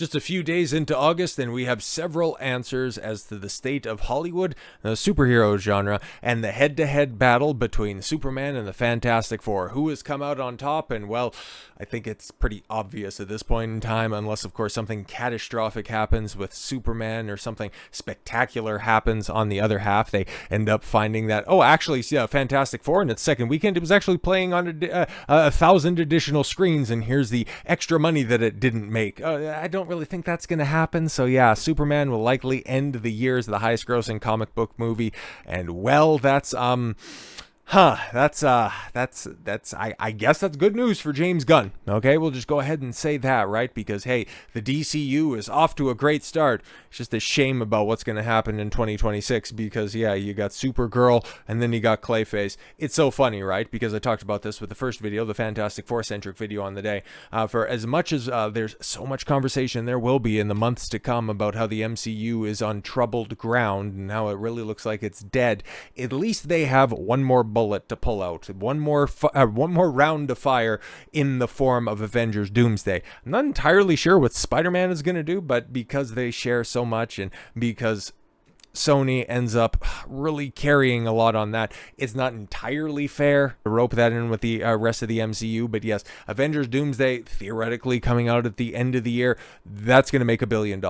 Just a few days into August, and we have several answers as to the state of Hollywood, the superhero genre, and the head-to-head battle between Superman and the Fantastic Four. Who has come out on top? And, well, I think it's pretty obvious at this point in time, unless, of course, something catastrophic happens with Superman or something spectacular happens on the other half. They end up finding that, oh, actually, yeah, Fantastic Four in its second weekend, it was actually playing on 1,000 additional screens, and here's the extra money that it didn't make. I don't really think that's going to happen. So yeah, Superman will likely end the year as the highest grossing comic book movie. And well, that's I guess that's good news for James Gunn. Okay, we'll just go ahead and say that, right? Because hey, the DCU is off to a great start. It's just a shame about what's going to happen in 2026 because yeah, you got Supergirl and then you got Clayface. It's so funny, right? Because I talked about this with the first video, the Fantastic Four centric video on the day. For as much as there's so much conversation there will be in the months to come about how the MCU is on troubled ground and how it really looks like it's dead, at least they have one more bullet to pull out, one more round to fire in the form of Avengers Doomsday. I'm not entirely sure what Spider-Man is going to do, but because they share so much and because Sony ends up really carrying a lot on that, it's not entirely fair to rope that in with the rest of the MCU. But yes, Avengers Doomsday theoretically coming out at the end of the year, that's going to make $1 billion.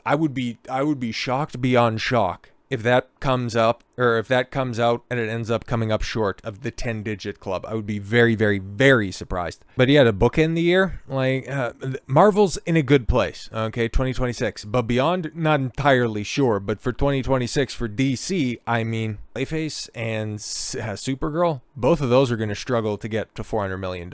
I would be shocked beyond shock if that comes up, or if that comes out and it ends up coming up short of the 10-digit club. I would be very, very, very surprised. But yeah, to bookend the year, like, Marvel's in a good place, okay, 2026. But beyond, not entirely sure. But for 2026 for DC, I mean, Clayface and Supergirl, both of those are going to struggle to get to $400 million.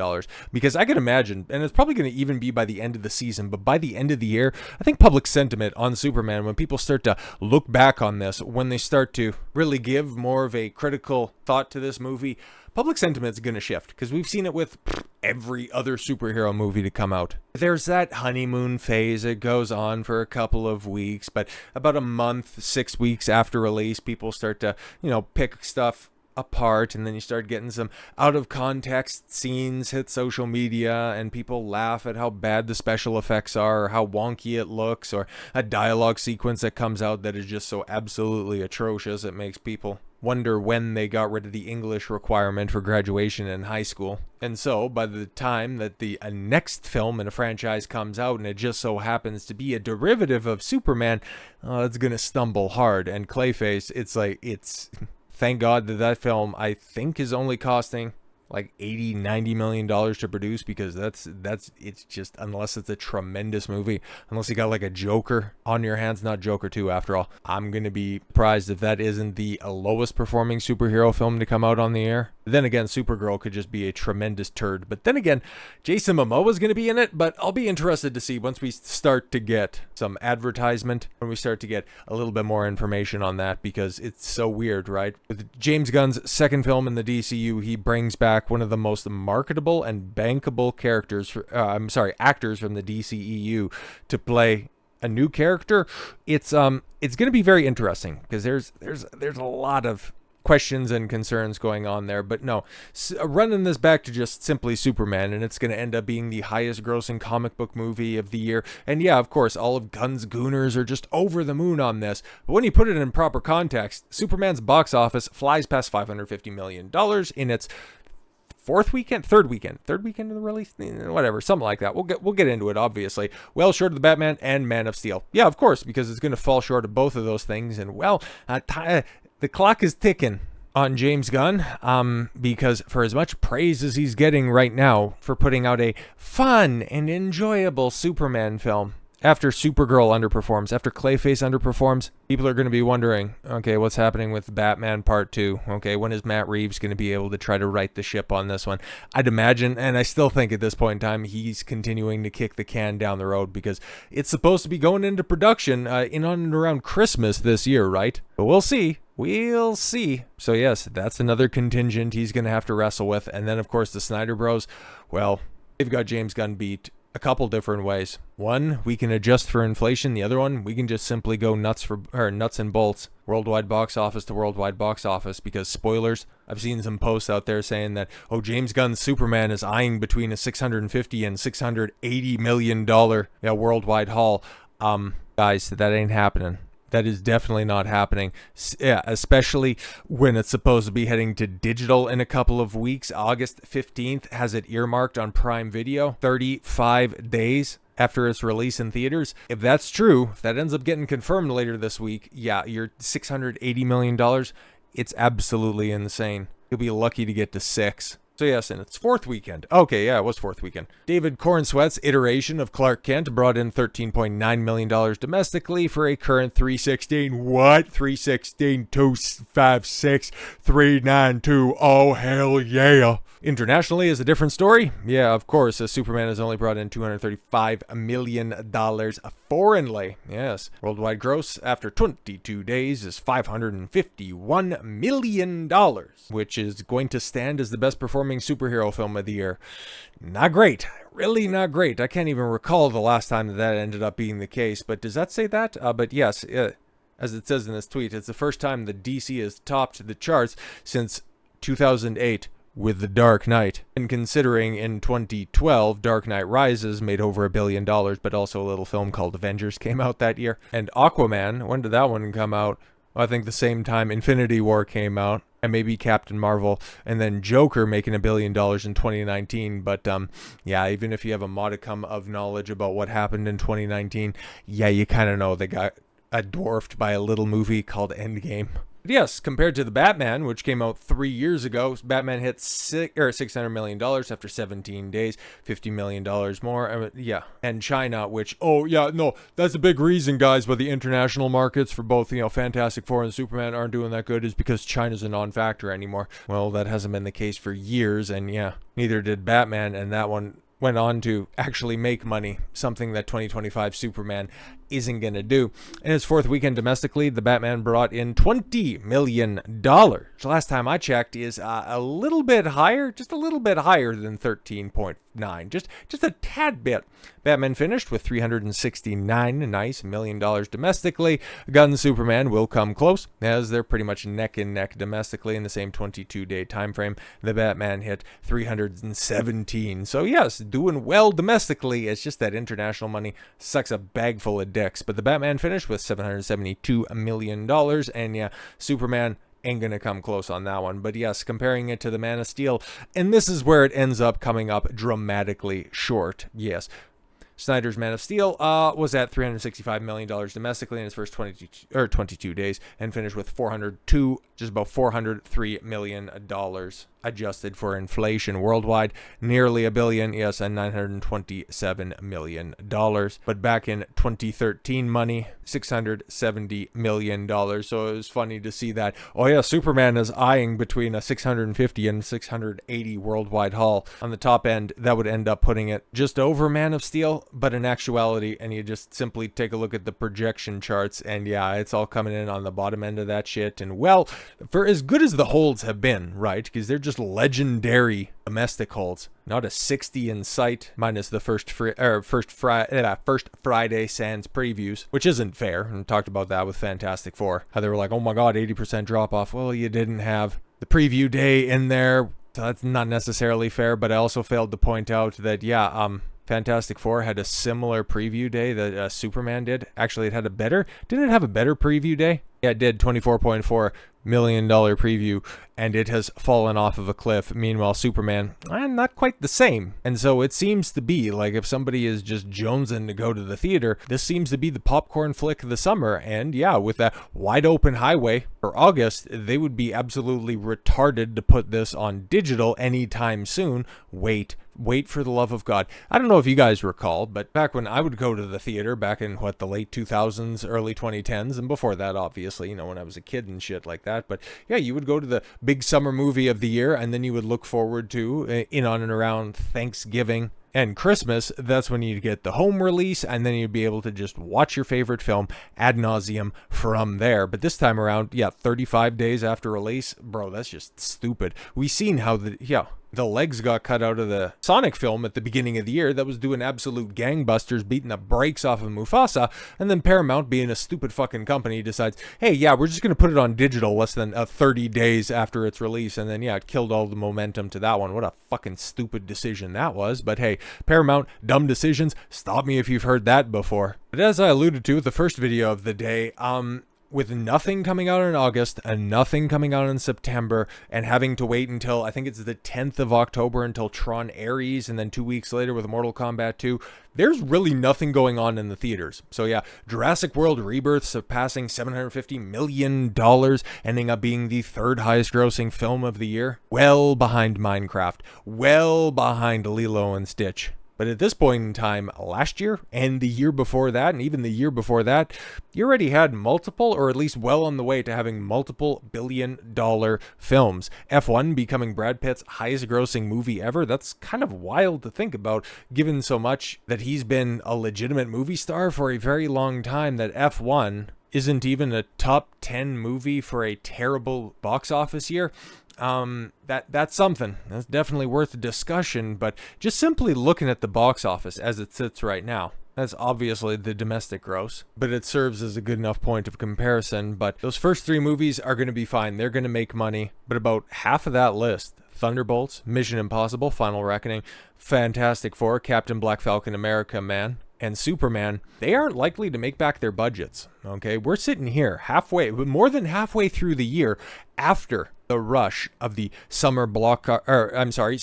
Because I can imagine, and it's probably going to even be by the end of the season, but by the end of the year, I think public sentiment on Superman, when people start to look back on this, when they start to really give more of a critical thought to this movie, public sentiment is going to shift because we've seen it with every other superhero movie to come out. There's that honeymoon phase. It goes on for a couple of weeks, but about a month, 6 weeks after release, people start to, pick stuff apart, and then you start getting some out of context scenes hit social media, and people laugh at how bad the special effects are, or how wonky it looks, or a dialogue sequence that comes out that is just so absolutely atrocious it makes people wonder when they got rid of the English requirement for graduation in high school. And so by the time that the next film in a franchise comes out and it just so happens to be a derivative of Superman, it's gonna stumble hard. And Clayface, it's thank God that film, I think, is only costing like $80-90 million to produce, because it's just, unless it's a tremendous movie, unless you got like a Joker on your hands, not Joker 2 after all, I'm gonna be surprised if that isn't the lowest performing superhero film to come out on the air. Then again, Supergirl could just be a tremendous turd. But then again, Jason Momoa's going to be in it, but I'll be interested to see once we start to get some advertisement, when we start to get a little bit more information on that, because it's so weird, right? With James Gunn's second film in the DCU, he brings back one of the most marketable and bankable actors from the DCEU to play a new character. It's going to be very interesting, because there's a lot of questions and concerns going on there. But no, running this back to just simply Superman, and it's going to end up being the highest grossing comic book movie of the year. And yeah, of course, all of Gunn's gooners are just over the moon on this. But when you put it in proper context, Superman's box office flies past $550 million in its third weekend of the release, whatever, something like that. We'll get into it, obviously. Well short of the Batman and Man of Steel. Yeah, of course, because it's going to fall short of both of those things. And well, the clock is ticking on James Gunn, because for as much praise as he's getting right now for putting out a fun and enjoyable Superman film, after Supergirl underperforms, after Clayface underperforms, people are going to be wondering, okay, what's happening with Batman Part 2? Okay, when is Matt Reeves going to be able to try to right the ship on this one? I'd imagine, and I still think at this point in time, he's continuing to kick the can down the road, because it's supposed to be going into production in on and around Christmas this year, right? But we'll see. We'll see. So yes, that's another contingent he's going to have to wrestle with. And then, of course, the Snyder Bros, well, they've got James Gunn beat a couple different ways. One, we can adjust for inflation. The other one, we can just simply go nuts and bolts, worldwide box office to worldwide box office, because spoilers, I've seen some posts out there saying that, oh, James Gunn's Superman is eyeing between a $650 and $680 million worldwide haul. Guys, that ain't happening. That is definitely not happening. Yeah, especially when it's supposed to be heading to digital in a couple of weeks. August 15th has it earmarked on Prime Video. 35 days after its release in theaters. If that's true, if that ends up getting confirmed later this week, yeah, your $680 million, it's absolutely insane. You'll be lucky to get to 6. So yes, and it's fourth weekend. Okay, yeah, it was fourth weekend. David Corenswet's iteration of Clark Kent brought in $13.9 million domestically for a current 316. What? 316 256 392. Oh, hell yeah. Internationally is a different story. Yeah, of course, Superman has only brought in $235 million foreignly. Yes. Worldwide gross after 22 days is $551 million, which is going to stand as the best performing superhero film of the year. Not great. Really not great. I can't even recall the last time that ended up being the case, but does that say that? But yes, as it says in this tweet, it's the first time the DC has topped the charts since 2008. With The Dark Knight. And considering in 2012, Dark Knight Rises made over $1 billion, but also a little film called Avengers came out that year. And Aquaman, when did that one come out? Well, I think the same time Infinity War came out, and maybe Captain Marvel, and then Joker making $1 billion in 2019. But yeah, even if you have a modicum of knowledge about what happened in 2019, yeah, you kind of know they got dwarfed by a little movie called Endgame. Yes, compared to the Batman, which came out 3 years ago, Batman hit $600 million after 17 days, $50 million more. Yeah, and China, which, oh yeah, no, that's a big reason, guys, why the international markets for both, Fantastic Four and Superman aren't doing that good, is because China's a non-factor anymore. Well, that hasn't been the case for years, and yeah, neither did Batman, and that one went on to actually make money, something that 2025 Superman isn't going to do. In its fourth weekend domestically, the Batman brought in $20 million. The last time I checked is a little bit higher, just a little bit higher than 13.9, just a tad bit. Batman finished with $369 million domestically. Gunn Superman will come close, as they're pretty much neck and neck domestically in the same 22-day time frame. The Batman hit 317. So yes, doing well domestically. It's just that international money sucks a bag full of dicks. But the Batman finished with $772 million, and yeah, Superman ain't gonna come close on that one. But yes, comparing it to the Man of Steel, and this is where it ends up coming up dramatically short. Yes, Snyder's Man of Steel was at $365 million domestically in its first 22 days, and finished with just about $403 million adjusted for inflation. Worldwide, nearly $1 billion, yes, and $927 million. But back in 2013 money, $670 million. So it was funny to see that. Oh yeah, Superman is eyeing between a 650 and 680 worldwide haul. On the top end, that would end up putting it just over Man of Steel, but in actuality, and you just simply take a look at the projection charts, and yeah, it's all coming in on the bottom end of that shit. And well, for as good as the holds have been, right, because they're just legendary domestic holds, not a 60 in sight minus the first Friday sans previews, which isn't fair. And talked about that with Fantastic Four, how they were like, oh my god, 80% drop off. Well, you didn't have the preview day in there, so that's not necessarily fair. But I also failed to point out that yeah, Fantastic Four had a similar preview day that Superman did. Actually, didn't it have a better preview day? Yeah, it did. $24.4 million preview, and it has fallen off of a cliff. Meanwhile, Superman, not quite the same. And so it seems to be like, if somebody is just jonesing to go to the theater, this seems to be the popcorn flick of the summer. And yeah, with that wide open highway for August, they would be absolutely retarded to put this on digital anytime soon. Wait for the love of God. I don't know if you guys recall, but back when I would go to the theater, back in the late 2000s, early 2010s, and before that, obviously, when I was a kid and shit like that. But yeah, you would go to the big summer movie of the year, and then you would look forward to, in on and around Thanksgiving and Christmas, that's when you'd get the home release, and then you'd be able to just watch your favorite film ad nauseum from there. But this time around, yeah, 35 days after release, bro, that's just stupid. We've seen how the the legs got cut out of the Sonic film at the beginning of the year that was doing absolute gangbusters, beating the brakes off of Mufasa, and then Paramount, being a stupid fucking company, decides, hey, yeah, we're just going to put it on digital less than 30 days after its release, and then, yeah, it killed all the momentum to that one. What a fucking stupid decision that was, but hey, Paramount, dumb decisions, stop me if you've heard that before. But as I alluded to with the first video of the day, with nothing coming out in August and nothing coming out in September, and having to wait until, I think it's the 10th of October until Tron Ares, and then 2 weeks later with Mortal Kombat 2, there's really nothing going on in the theaters. So yeah, Jurassic World Rebirth surpassing $750 million, ending up being the third highest grossing film of the year. Well behind Minecraft, well behind Lilo and Stitch. But at this point in time, last year and the year before that, and even the year before that, you already had multiple, or at least well on the way to having multiple billion-dollar films. F1 becoming Brad Pitt's highest grossing movie ever. That's kind of wild to think about, given so much that he's been a legitimate movie star for a very long time, that F1 isn't even a top 10 movie for a terrible box office year. That's something that's definitely worth a discussion, but just simply looking at the box office as it sits right now, that's obviously the domestic gross, but it serves as a good enough point of comparison. But those first three movies are going to be fine. They're going to make money, but about half of that list, Thunderbolts, Mission Impossible, Final Reckoning, Fantastic Four, Captain Black, Falcon, America Man, and Superman, they aren't likely to make back their budgets. Okay, we're sitting here more than halfway through the year after the rush of the summer blockbuster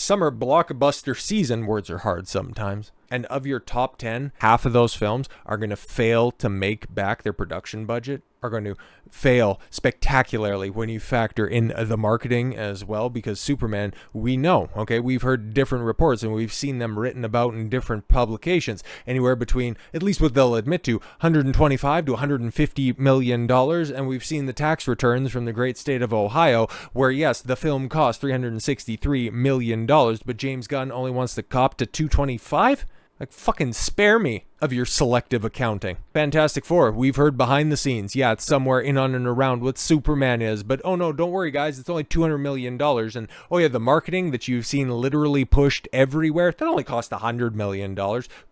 season. Words are hard sometimes. And of your top 10, half of those films are going to fail to make back their production budget, are going to fail spectacularly when you factor in the marketing as well, because Superman, we know, okay, we've heard different reports and we've seen them written about in different publications, anywhere between, at least what they'll admit to, $125 to $150 million, and we've seen the tax returns from the great state of Ohio, where yes, the film cost $363 million, but James Gunn only wants to cop to $225? Like, fucking spare me of your selective accounting. Fantastic Four, we've heard behind the scenes. Yeah, it's somewhere in on and around what Superman is, but oh no, don't worry guys, it's only $200 million. And oh yeah, the marketing that you've seen literally pushed everywhere, that only cost $100 million.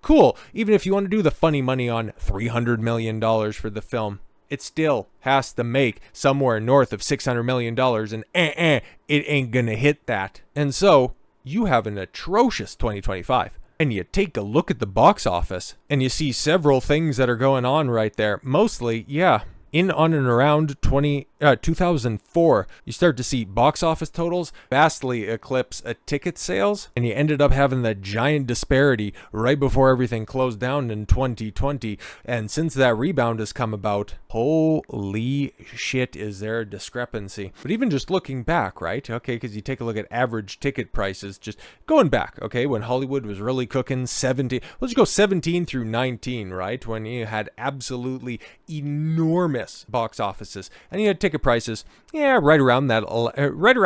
Cool, even if you want to do the funny money on $300 million for the film, it still has to make somewhere north of $600 million, and it ain't gonna hit that. And so, you have an atrocious 2025. And you take a look at the box office, and you see several things that are going on right there. Mostly, yeah, in on and around 2004, you start to see box office totals vastly eclipse ticket sales, and you ended up having that giant disparity right before everything closed down in 2020. And since that rebound has come about, holy shit, is there a discrepancy. But even just looking back, right? Okay, because you take a look at average ticket prices, just going back, okay, when Hollywood was really cooking, let's go 17 through 19, right? When you had absolutely enormous box offices, and you had ticket prices, yeah, right around that $9, right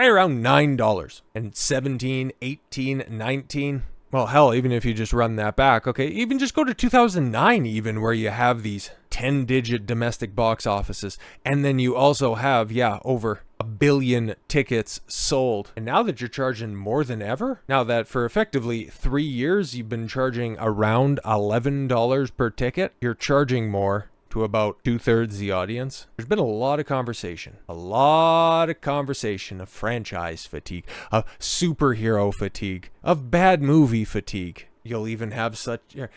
around $9, and 17, 18, 19. Well, hell, even if you just run that back, okay, even just go to 2009, even, where you have these 10-digit domestic box offices, and then you also have, yeah, over 1 billion tickets sold. And now that you're charging more than ever, now that for effectively 3 years you've been charging around $11 per ticket, you're charging more to about 2/3 the audience. There's been a lot of conversation of franchise fatigue, of superhero fatigue, of bad movie fatigue. You'll even have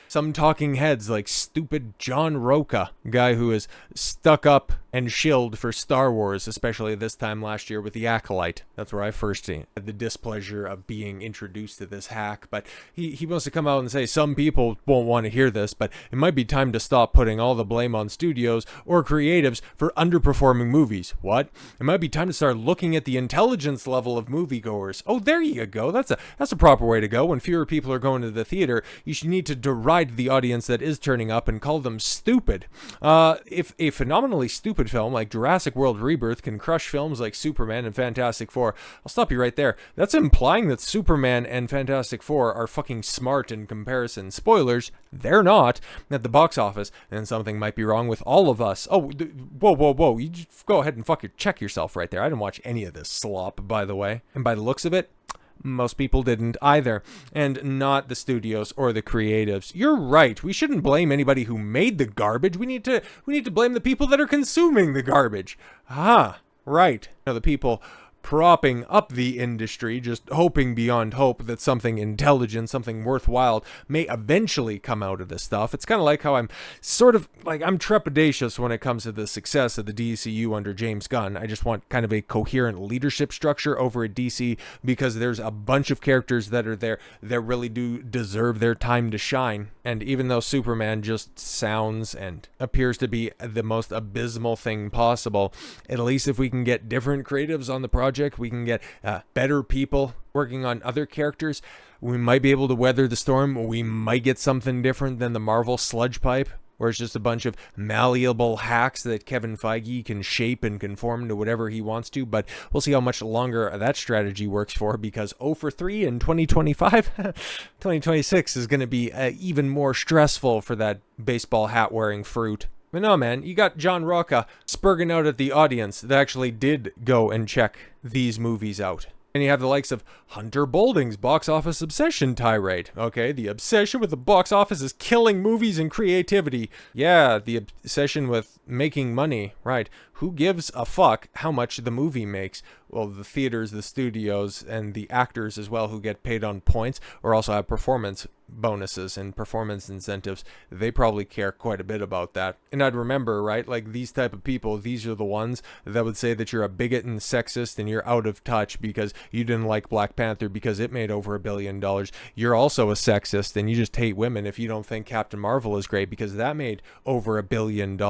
some talking heads like stupid John Roca, guy who is stuck up and shilled for Star Wars, especially this time last year with The Acolyte. That's where I first had the displeasure of being introduced to this hack. But he wants to come out and say some people won't want to hear this, but it might be time to stop putting all the blame on studios or creatives for underperforming movies. What? It might be time to start looking at the intelligence level of moviegoers. Oh, there you go. That's a proper way to go. When fewer people are going to the theater, theater, you should need to deride the audience that is turning up and call them stupid. If a phenomenally stupid film like Jurassic World Rebirth can crush films like Superman and Fantastic Four, I'll stop you right there. That's implying that Superman and Fantastic Four are fucking smart in comparison. Spoilers, they're not at the box office, and something might be wrong with all of us. Oh, whoa. You just go ahead and check yourself right there. I didn't watch any of this slop, by the way. And by the looks of it, most people didn't either, and not the studios or the creatives. You're right. We shouldn't blame anybody who made the garbage. We need to blame the people that are consuming the garbage. Right. Now, the people propping up the industry, just hoping beyond hope that something intelligent, something worthwhile may eventually come out of this stuff. It's kind of like how I'm trepidatious when it comes to the success of the DCU under James Gunn. I just want kind of a coherent leadership structure over at DC, because there's a bunch of characters that are there that really do deserve their time to shine. And even though Superman just sounds and appears to be the most abysmal thing possible, at least if we can get different creatives on the project, we can get better people working on other characters, we might be able to weather the storm. We might get something different than the Marvel sludge pipe, where it's just a bunch of malleable hacks that Kevin Feige can shape and conform to whatever he wants to. But we'll see how much longer that strategy works for, because 0 for 3 in 2025, 2026 is going to be even more stressful for that baseball hat wearing fruit. But no, man, you got John Rocca spurging out at the audience that actually did go and check these movies out. And you have the likes of Hunter Bolding's box office obsession tirade. Okay, the obsession with the box office is killing movies and creativity. Yeah, the obsession with making money, right. Who gives a fuck how much the movie makes? Well, the theaters, the studios, and the actors as well, who get paid on points or also have performance bonuses and performance incentives, they probably care quite a bit about that. And I'd remember, right, like these type of people, these are the ones that would say that you're a bigot and sexist and you're out of touch because you didn't like Black Panther because it made over $1 billion. You're also a sexist and you just hate women if you don't think Captain Marvel is great because that made over $1 billion.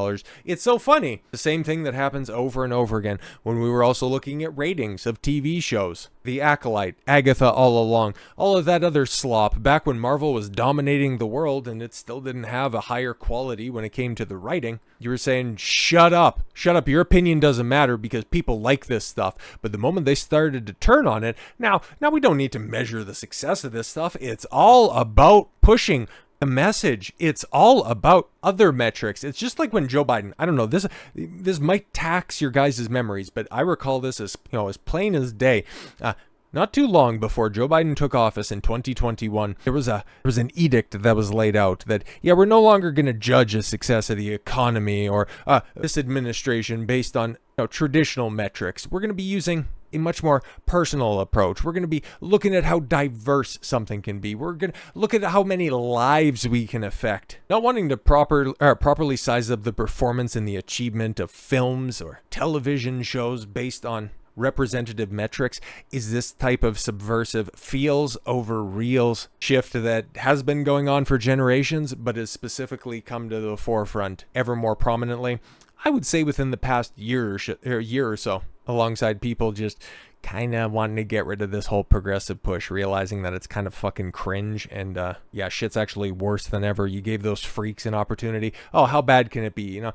It's so funny. The same thing that happens over and over again when we were also looking at ratings of TV shows. The Acolyte, Agatha All Along, all of that other slop back when Marvel was dominating the world and it still didn't have a higher quality when it came to the writing. You were saying, shut up, your opinion doesn't matter because people like this stuff. But the moment they started to turn on it, now we don't need to measure the success of this stuff. It's all about pushing a message. It's all about other metrics. It's just like when Joe Biden, I don't know, this might tax your guys' memories, but I recall this as, as plain as day. Not too long before Joe Biden took office in 2021, there was an edict that was laid out that, we're no longer going to judge the success of the economy or this administration based on traditional metrics. We're going to be using a much more personal approach. We're going to be looking at how diverse something can be. We're going to look at how many lives we can affect. Not wanting to properly size up the performance and the achievement of films or television shows based on representative metrics is this type of subversive feels over reals shift that has been going on for generations, but has specifically come to the forefront ever more prominently, I would say within the past year or so, alongside people just kind of wanting to get rid of this whole progressive push, realizing that it's kind of fucking cringe and shit's actually worse than ever. You gave those freaks an opportunity. Oh, how bad can it be? You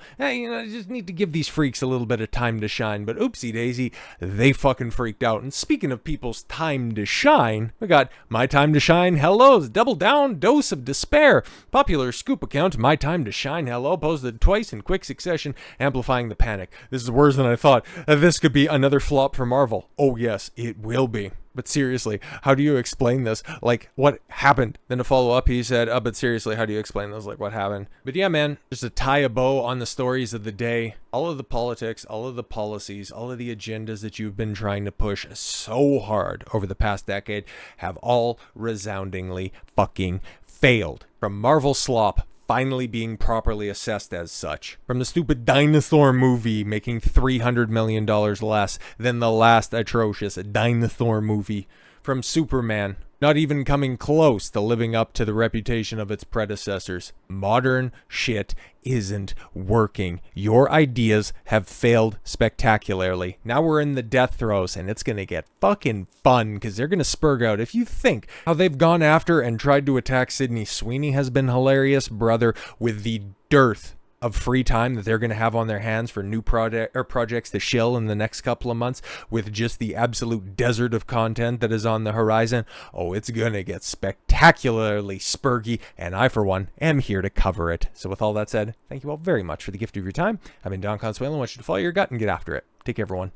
just need to give these freaks a little bit of time to shine. But oopsie daisy, they fucking freaked out. And speaking of people's time to shine, we got My Time to Shine Hello's double down dose of despair. Popular scoop account My Time to Shine Hello posted twice in quick succession, amplifying the panic. This is worse than I thought. This could be another flop for Marvel. Oh yes, it will be. But seriously, how do you explain this? Like, what happened? Then to follow up, he said, but seriously, how do you explain this? Like, what happened? But yeah, man, just to tie a bow on the stories of the day, all of the politics, all of the policies, all of the agendas that you've been trying to push so hard over the past decade have all resoundingly fucking failed. From Marvel slop finally being properly assessed as such. From the stupid dinosaur movie making $300 million less than the last atrocious dinosaur movie. From Superman not even coming close to living up to the reputation of its predecessors. Modern shit isn't working. Your ideas have failed spectacularly. Now we're in the death throes, and it's gonna get fucking fun, because they're gonna spurg out. If you think how they've gone after and tried to attack Sydney Sweeney has been hilarious, brother, with the dearth of free time that they're going to have on their hands for new projects to shill in the next couple of months, with just the absolute desert of content that is on the horizon, oh, it's going to get spectacularly spurgy, and I, for one, am here to cover it. So with all that said, thank you all very much for the gift of your time. I've been Don Consuelo, and I want you to follow your gut and get after it. Take care, everyone.